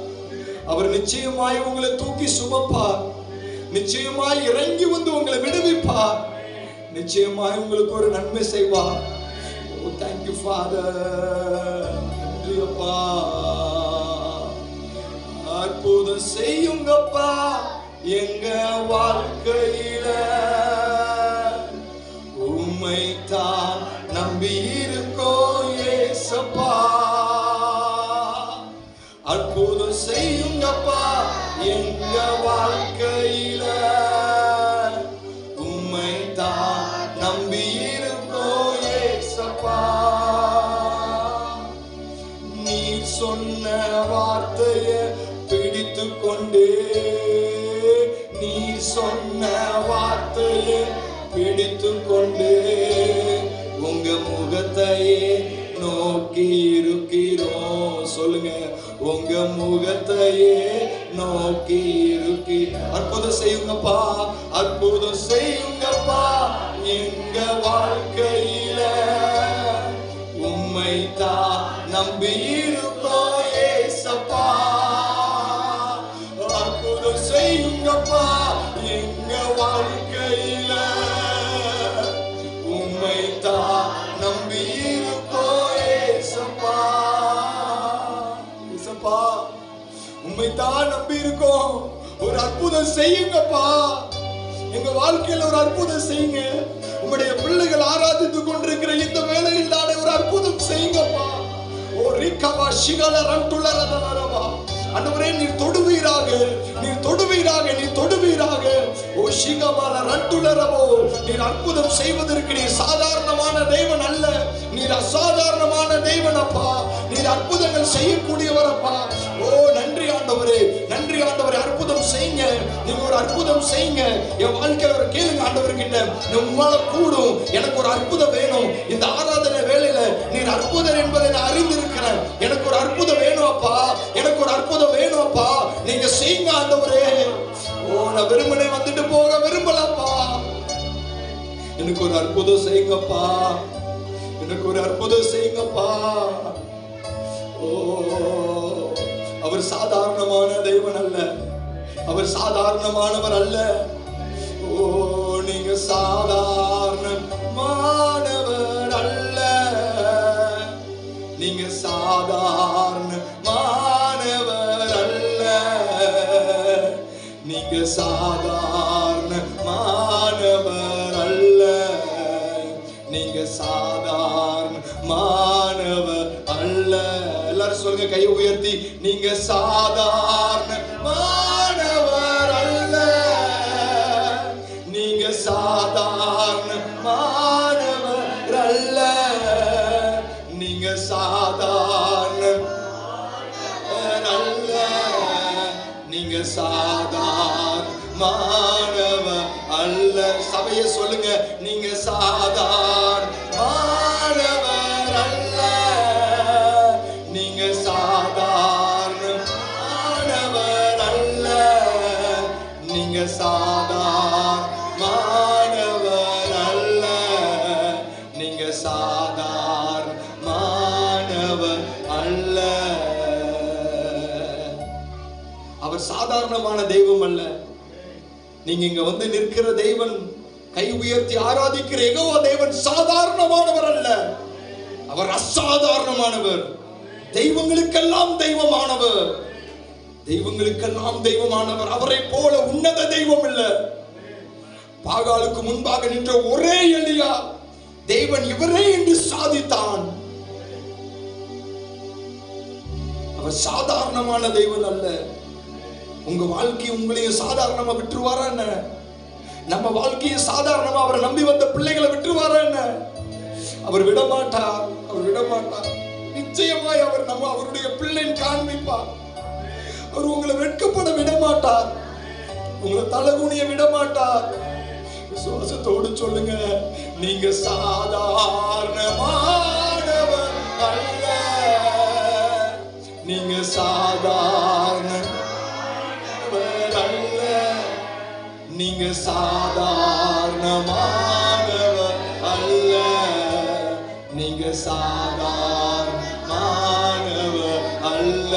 அவர் நிச்சயமாய் உங்களை தூக்கி சுமப்பார். நிச்சயமாய் இறங்கி வந்து உங்களை விடுவிப்பார். நிச்சயமாய் உங்களுக்கு ஒரு நன்மை செய்வார். Oh thank you Father. நன்றியப்பா. அற்புதம் செய்யுங்கப்பா எங்க வாழ்க்கையில. உம்மை தான் நம்பி இருக்கோம் ஏசப்பா. அற்புதம் செய்யுங்கப்பா எங்க வாழ்க்கையில. உம்மை தான் நம்பி இருக்கோம் ஏசப்பா. நீ சொன்ன வார்த்தையை பிடித்து கொண்டே, நீ சொன்ன வார்த்தையை பிடித்து கொண்டே உங்க முகத்தையே நோக்கி இருக்கிறோம். சொல்லுங்க, உங்க முகத்தையே நோக்கி இருக்கி. அற்புதம் செய்யுங்கப்பா, அற்புதம் செய்யுங்கப்பா எங்க வாழ்க்கையில. உம்மை தான் நம்பி இருக்கோம் ஏசப்பா. அற்புதம் செய்யுங்கப்பா எங்க வாழ்க்கையில. உம்மை தான் நம்பி இருக்கோம் ஏசப்பா. உம்மைத்தான் நம்பி இருக்கோம். ஒரு அற்புதம் செய்யுங்கப்பா, எங்க வாழ்க்கையில ஒரு அற்புதம் செய்யுங்க. உம்முடைய பிள்ளைகள் ஆராதித்துக் கொண்டிருக்கிற இந்த வேளையில் தானே ஒரு அற்புதம் செய்யுங்கப்பா. ஓ ரிகவா ஷிகல ரண்டுலரதரவா, ஆண்டவரே நீர் தொடுவீராக, நீர் தொடுவீராக, நீர் தொடுவீராக. ஓ ஷிகமால ரண்டுலரவோ, நீர் அற்புதம் செய்வதற்கு நீர் சாதாரணமான தேவன் அல்ல, நீர் அசாதாரணமான தேவன் அப்பா. நீர் அற்புதங்கள் செய்யக்கூடியவர் அப்பா. ஓ நன்றி ஆண்டவரே, நன்றி ஆண்டவரே. அற்புதம் செய்யுங்க, நீங்க ஒரு அற்புதம் செய்யுங்க என் வாழ்க்கையில. ஒரு கேளுங்க ஆண்டவர்கிட்ட, உங்களால கூடும், எனக்கு ஒரு அற்புதம் வேணும். இந்த ஆராதனை வேளையில நீர் அற்புதம் என்பதை நான் அறிந்திருக்கிறேன். எனக்கு ஒரு அற்புதம் வேணும் அப்பா, எனக்கு ஒரு அற்புதம் வேணும் அப்பா. நீங்க செய்யுங்க ஆண்டவரே. ஓ நான் வெறுமனே வந்துட்டு போக விரும்பலப்பா. எனக்கு ஒரு அற்புதம் செய்யுங்கப்பா, எனக்கு ஒரு அற்புதம் செய்யுங்கப்பா. ஓ அவர் சாதாரணமான தெய்வன் அல்ல, அவர் சாதாரணமானவர் அல்ல. ஓ நீங்க சாதாரணமானவர் அல்ல, நீங்க சாதாரணமானவர் அல்ல, நீங்க சாதாரணமானவர் அல்ல, நீங்க சாதாரணமானவர் அல்ல. எல்லாரும் சொல்லுங்க கையை உயர்த்தி, நீங்க சாதாரணமானவர் அல்ல, நீங்க சாதாரணமானவர் அல்ல, நீங்க சாதாரணமானவர் அல்ல, நீங்க சாதாரணமானவர் அல்ல. சபையை சொல்லுங்க, நீங்க சாதாரணமானவர் அல்ல, நீங்க சாதாரணமானவர் அல்ல, நீங்க சாதாரணமானவர் அல்ல, நீங்க சாதாரணமானவர் அல்ல. அவர் சாதாரணமான தெய்வம் அல்ல. நீங்க இங்க வந்து நிற்கிற தெய்வன், கை உயர்த்தி ஆராதிக்கிற யெகோவா தேவன் சாதாரணமானவர் அல்ல, அவர் அசாதாரணமானவர். தெய்வங்களுக்கெல்லாம் தெய்வமானவர், தெய்வங்களுக்கெல்லாம் தெய்வமானவர். அவரை போல உன்னத தெய்வம் இல்ல. பாகாலுக்கு முன்பாக நின்ற ஒரே எலியா தேவன் இவரே என்று சாதித்தான். அவர் சாதாரணமான தெய்வன் அல்ல. உங்க வாழ்க்கை உங்களையும் சாதாரணமா விட்டுருவாரா என்ன? நம்ம வாழ்க்கையை சாதாரணமா அவரை நம்பி வந்த பிள்ளைகளை விட்டுருவாரா என்ன? அவர் விடமாட்டார், அவர் விடமாட்டார். நிச்சயமாய் அவர் அவருடைய பிள்ளைன்னு காண்பிப்பார். அவர் உங்களை வெட்கப்பட விடமாட்டார், உங்களை தலகுனிய விடமாட்டார். விசுவாசத்தோடு சொல்லுங்க, நீங்க சாதாரணமானவர் அல்ல, நீங்க சாதாரணமானவர் அல்ல, நீங்க சாதாரணமானவர் அல்ல, நீங்க சாதாரணமானவர் அல்ல.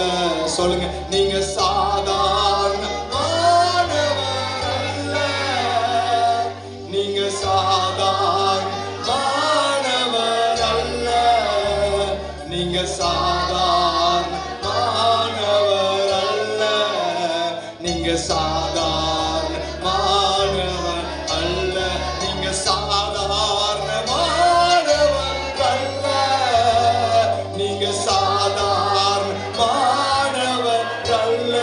சொல்லுங்க, நீங்க சாதாரணமானவர் அல்ல, நீங்க சாதாரணமானவர் அல்ல, நீங்க சாதாரணமானவர் அல்ல, நீங்க சாதாரணமானவர் அல்ல, நீங்க சாதாரணமானவர் அல்ல, நீங்க சாதாரணமானவர் அல்ல,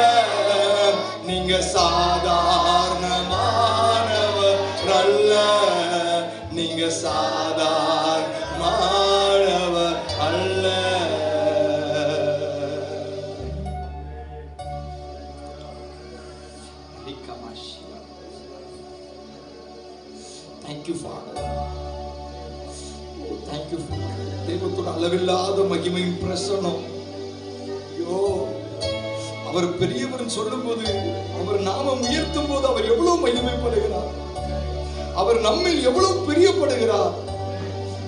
நீங்க சாதாரணமானவர் அல்ல, நீங்க சாதாரணமானவர் அல்ல. Thank you, Father. Thank you, Father. தெய்வத்தோட அளவில்லாத மகிமையும் பிரசன்னம். ஐயோ, அவர் பெரியவர் சொல்லும் போது, அவர் நாமம் உயர்த்தும் போது அவர் எவ்வளவு மகிமைப்படுகிறார், அவர் நம்மில் எவ்வளவு பிரியப்படுகிறார்.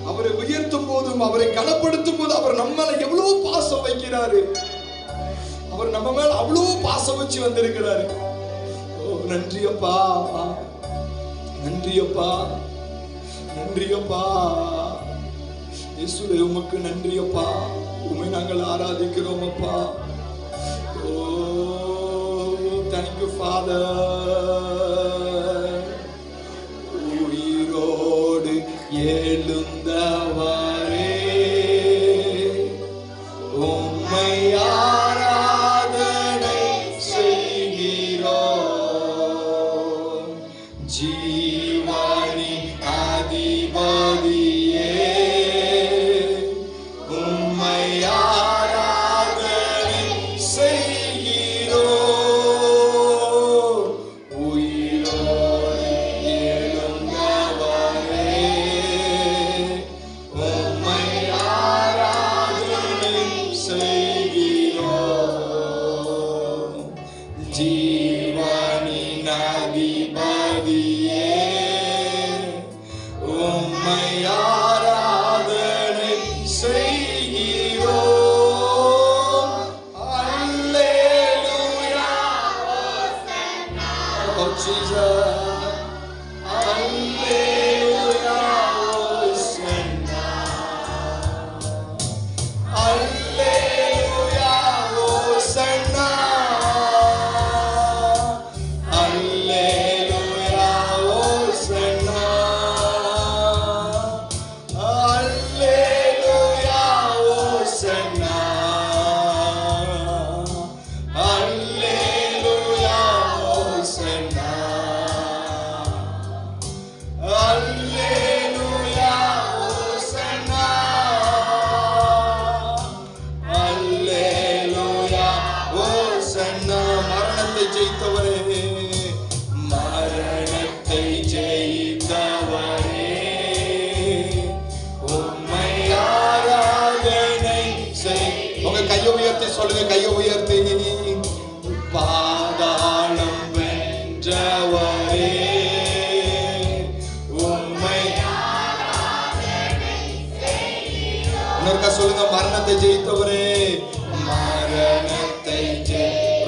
அவரை உயர்த்தும் போதும் அவரை கனப்படுத்தும் போது அவர் நம்ம மேல எவ்வளவு பாசம் வைக்கிறாரு. அவர் நம்ம மேல அவ்வளவு பாசம் வச்சு வந்திருக்கிறாரு. ஓ நன்றி அப்பா, நன்றி அப்பா, நன்றி அப்பா. இயேசுவே உமக்கு நன்றி அப்பா. உம்மை நாங்கள் ஆராதிக்கிறோம் அப்பா. ஓ Father. உயிரோடு எழுந்தவரே உம்மை ஆராதனை செய்கிறோம். ஜீவனின் அதிபதியே உம்மை ஆராதனை செய்கிறோம். உயிரோடு எழுந்தவரே உம்மை ஆராதனை செய்கிறோம். ஜீவனின் அதிபதியே உம்மை ஆராதனை செய்கிறோம். அல்லேலூயா. Oh Jesus. அல்லேலூயா. Hosanna. அல்லேலூயா. Hosanna. அல்லேலூயா. Hosanna. அல்லேலூயா. Hosanna. அல்லேலூயா. Hosanna. அல்லேலூயா. Hosanna. அல்லேலூயா. Hosanna. மரணத்தை ஜெயித்தவரே, மரணத்தை ஜெயித்தவரே உம்மை ஆராதனை செய். உங்க கையை உயர்த்தி சொல்லுங்க, கையை உயர்த்தி. பாதாளம் வென்றவரே உம்மை இன்னொருக்கா சொல்லுங்க, மரணத்தை ஜெயித்தவரே, மரணத்தை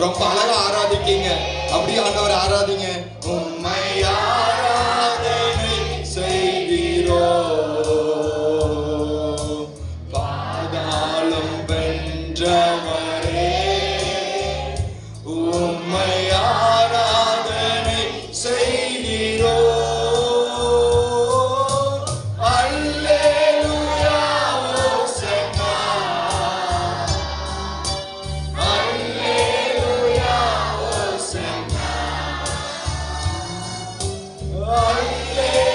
ரொம்ப அழகா ஆராதிக்கீங்க. அப்படியே ஆண்டவரை ஆராதிங்க. உம்மை ஆராதனை செய்கிறோம். பாதாளம் வென்றவரே உம்மை ஆராதனை செய்கிறோம். அல்லேலூயா. Hosanna. அல்லேலூயா. Hosanna.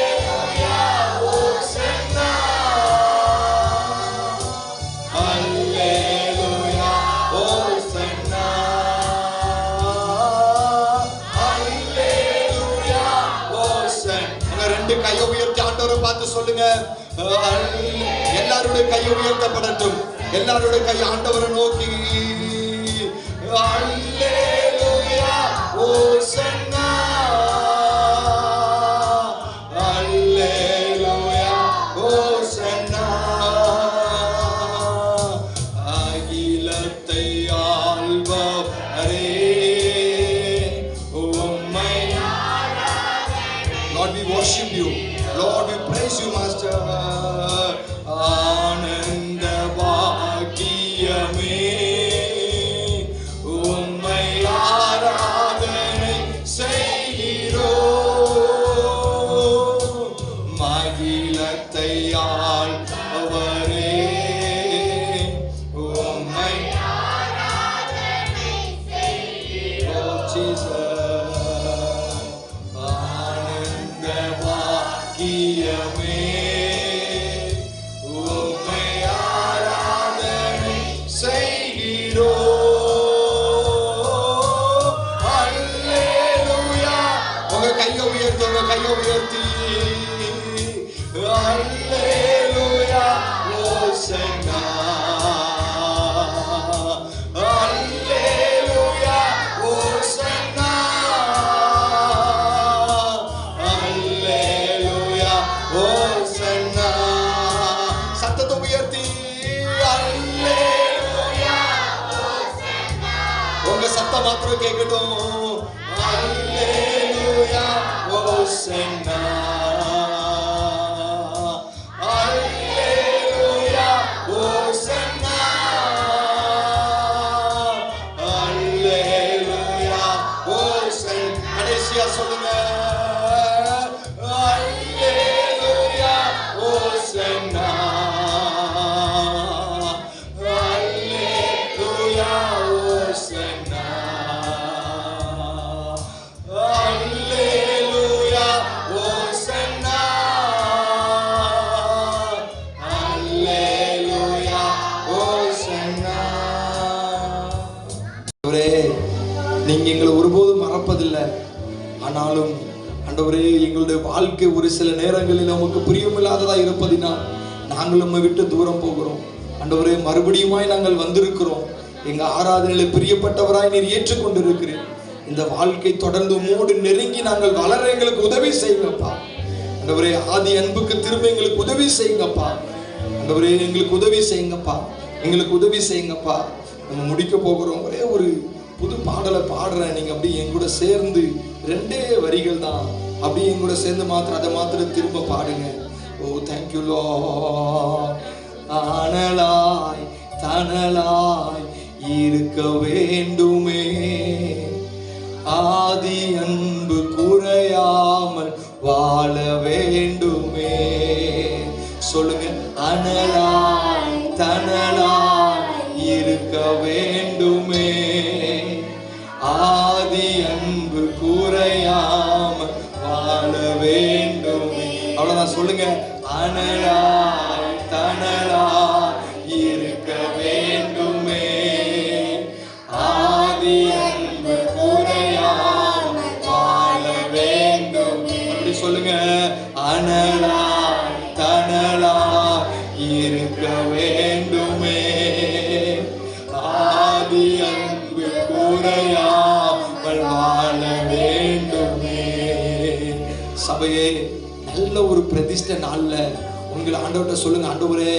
அல்லேலூயா. Hosanna. அல்லேலூயா. Hosanna. அல்லேலூயா. Hosanna. உங்க ரெண்டு கையை உயர்த்தி ஆண்டவரை பார்த்து சொல்லுங்க. எல்லாருடைய கையை உயர்த்தப்படட்டும். எல்லாருடைய கை ஆண்டவரை நோக்கி. அல்லேலூயா. Hosanna. அல்லேலூயா. Hosanna. அகிலத்தை ஆள்பவரே உம்மை. Lord, we worship you. Lord, we praise you, Master. ஆனந்த பாக்கியமே உம்மை ஆராதனை செய்கிறோம். மகிழத்தை ஆள்பவரே உம்மை ஆராதனை செய்கிறோம். Jesus. ஆனந்த பாக்கியமே உம்மை ஆராதனை செய்கிறோம். அல்லேலூயா. உங்க கையை உயர்த்தி, உங்க கையை உயர்த்தி. அல்லேலூயா. Hosanna. அல்லேலூயா. Hosanna. அல்லேலூயா. Hosanna. சத்தத்தை உயர்த்தி. அல்லேலூயா. Hosanna. உங்க சத்தம் மாத்திரம் கேட்கட்டும். அல்லேலூயா. Hosanna. அல்லேலூயா. Hosanna. அல்லேலூயா. Hosanna. சொல்லுங்க. அல்லேலூயா ஓசன்னா, அல்லேலூயா ஓசன்னா, அல்லேலூயா ஓசன்னா, அல்லேலூயா ஓசன்னா. நீங்க எங்களை ஒருபோதும் மறப்பதில்லை. ஆனாலும் ஆண்டவரே, எங்களுடைய வாழ்க்கை ஒரு சில நேரங்களில் நமக்கு பிரியமில்லாததா இருப்பதினால் நாங்கள் நம்மை விட்டு தூரம் போகிறோம். ஆண்டவரே, மறுபடியுமாய் நாங்கள் வந்திருக்கிறோம். எங்க ஆராதனையில பிரியப்பட்டவராய் நீர் ஏற்றுக்கொண்டிருக்கிறேன். இந்த வாழ்க்கை தொடர்ந்து உம்மோடு நெருங்கி நாங்கள் வளர எங்களுக்கு உதவி செய்யுங்கப்பா. ஆண்டவரே, ஆதி அன்புக்கு திரும்ப எங்களுக்கு உதவி செய்யுங்கப்பா. ஆண்டவரே, எங்களுக்கு உதவி செய்யுங்கப்பா, எங்களுக்கு உதவி செய்யுங்கப்பா. நம்ம முடிக்க போகிறோம். ஒரே ஒரு புது பாடலை பாடுறேன். நீங்க அப்படி என் கூட சேர்ந்து 2 வரிகள் தான், அப்படியே என் கூட சேர்ந்து மாத்திரம் அதை மாத்திரம் திரும்ப பாடுங்க. ஓ தேங்க்யூ லார்ட். அனலாய் தனலாய் இருக்க வேண்டுமே, ஆதி அன்பு குறையாமல் வாழ வேண்டுமே. சொல்லுங்க. அனலாய் தனலாய் இருக்க வேண்டுமே, ஆதி அன்பு குறையாமல் வாழ வேண்டுமே. அவ்வளவுதான். சொல்லுங்க. அனலாய் தனலாய் இருக்க வேண்டுமே, ஆதி அன்பு குறையாமல் வாழ வேண்டுமே. அப்படி சொல்லுங்க. அனலாய் தனலாய் இருக்க வேண்டுமே, ஆதி அன்பு குறையாமல் வாழ வேண்டுமே. சபையே, நல்ல ஒரு பிரதிஷ்டை நாள்ல உங்களை ஆண்டவர்கிட்ட சொல்லுங்க. ஆண்டவரே,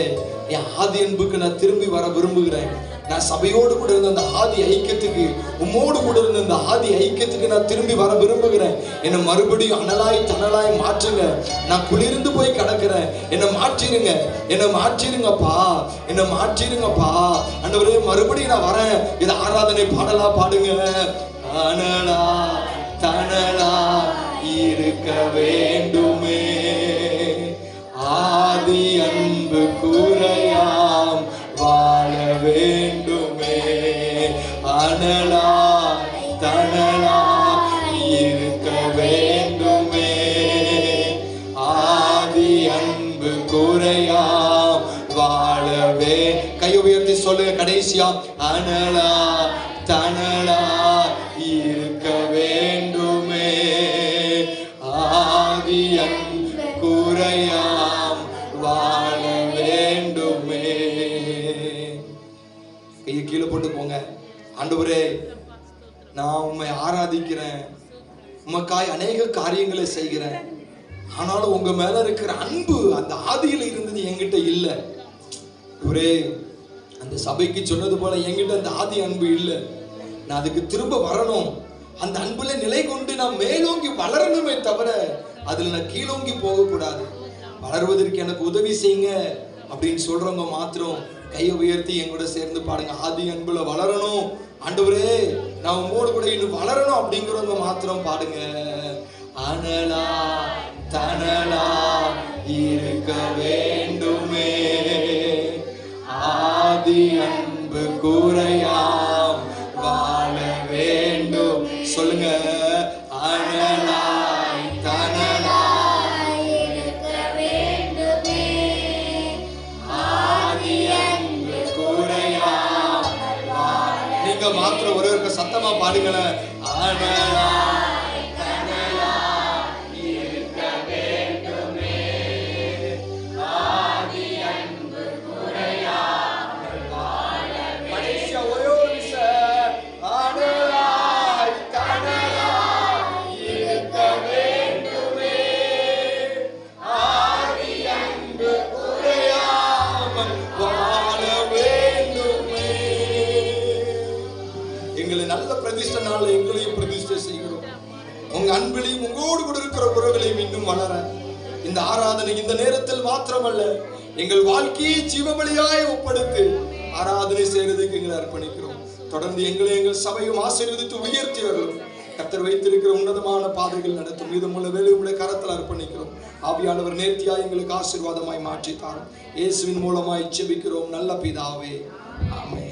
என் ஆதி அன்புக்கு நான் திரும்பி வர விரும்புகிறேன். நான் சபையோடு கூட இருந்த அந்த ஆதி ஐக்கியத்துக்கு, உம்மோடு கூட இருந்த அந்த ஆதி ஐக்கியத்துக்கு நான் திரும்பி வர விரும்புகிறேன். என்னை மறுபடியும் அனலாய் தனலாய் மாற்றுங்க. நான் குளிர்ந்து போய் கிடக்கிறேன். என்னை மாற்றிருங்க, என்னை மாற்றிருங்கப்பா, என்னை மாற்றிருங்கப்பா. ஆண்டவரே, மறுபடியும் நான் வரேன். இது ஆராதனை பாடலா பாடுங்க. அனலா தனலா இருக்க வேண்டுமே, ஆதி அன்பு குறையாம் வாழ வேண்டுமே, அனலா தனலா இருக்க வேண்டுமே, ஆதி அன்பு குறையாம் வாழவே. கை உயர்த்தி சொல்லுங்க கடைசியா. அனலா தனலா இருக்க வேண்டுமே, ஆதி அன்பு குறையாம் வாழ வேண்டுமே. கையை கீழே போட்டு போங்க. ஆண்டவரே, நான் உம்மை ஆராதிக்கிறேன், உமக்காய் அநேக காரியங்களை செய்கிறேன். ஆனாலும் உங்க மேல இருக்கிற அன்பு அந்த ஆதியில இருந்தது என்கிட்ட இல்லை. ஒரே அந்த சபைக்கு சொன்னது போல என்கிட்ட அந்த ஆதி அன்பு இல்லை. நான் அதுக்கு திரும்ப வரணும். அந்த அன்புல நிலை கொண்டு நான் மேலோங்கி வளரணுமே தவிர அதுல நான் கீழோங்கி போகக்கூடாது. வளர்வதற்கு எனக்கு உதவி செய்யுங்க அப்படின்னு சொல்றவங்க மாத்திரம் கையை உயர்த்தி எங்கூட சேர்ந்து பாடுங்க. ஆதி அன்புல வளரணும் ஆண்டவரே, நான் உங்களோட கூட இன்னும் வளரணும் அப்படிங்கிறவங்க மாத்திரம் பாடுங்க. அனலா தனலா இருக்க வேண்டுமே, ஆதி அன்பு குறையாம் வாழ வேண்டும். சொல்லுங்க. அனலாய் தனலாய் இருக்க வேண்டுமே, ஆதி அன்பு குறையாம் வாழ. நீங்க மாத்திரம் ஒருவருக்கு சத்தமா பாடுங்களேன். அனலாய் தனலாய் இருக்க வேண்டுமே, ஆதி அன்பு குறையாம் வாழ. கடைசியா ஒரே ஒரு நிமிஷம். அனலாய் தனலாய் இருக்க வேண்டுமே, ஆதி அன்பு குறையாமல் வாழ வேண்டுமே. எங்களை நல்ல பிரதிஷ்டை நாள் எங்களையும் பிரதிஷ்டை செய்கிறோம். உங்க அன்பிலையும் உங்களோடு கூட இருக்கிற உறவுகளையும் இன்னும் வளர இந்த ஆராதனை இந்த நேரத்தில் மாத்திரமல்ல, எங்கள் வாழ்க்கையை ஜீவபலியாய் ஒப்படைத்து ஆராதனை செய்யறதுக்கு எங்களை அர்ப்பணிக்கிறோம். தொடர்ந்து எங்களை எங்கள் சபையும் ஆசீர்வதித்து உயர்த்தி வரும். கர்த்தர் வைத்திருக்கிற உன்னதமான பாதைகள் நடத்தும். மீதமுள்ள வேலையுடைய கரத்தில் அர்ப்பணிக்கிறோம். ஆவியானவர் நேர்த்தியாய் எங்களுக்கு ஆசீர்வாதமாய் மாற்றித்தார். இயேசுவின் மூலமாய் ஜெபிக்கிறோம் நல்ல பிதாவே, ஆமென்.